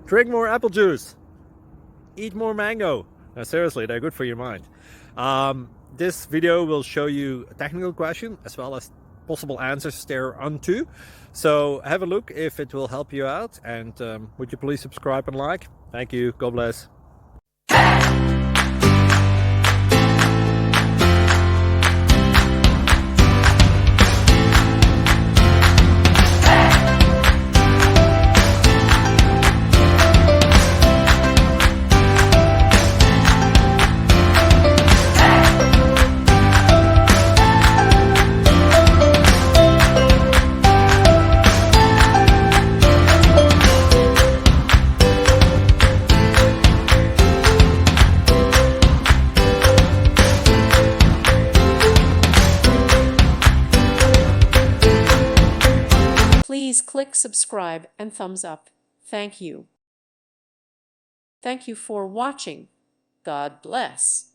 Drink more apple juice. Eat more mango. No, seriously, they're good for your mind. This video will show you a technical question as well as possible answers thereunto. So have a look if it will help you out, and would you please subscribe and like? Thank you. God bless. Please click subscribe and thumbs up. Thank you. Thank you for watching. God bless.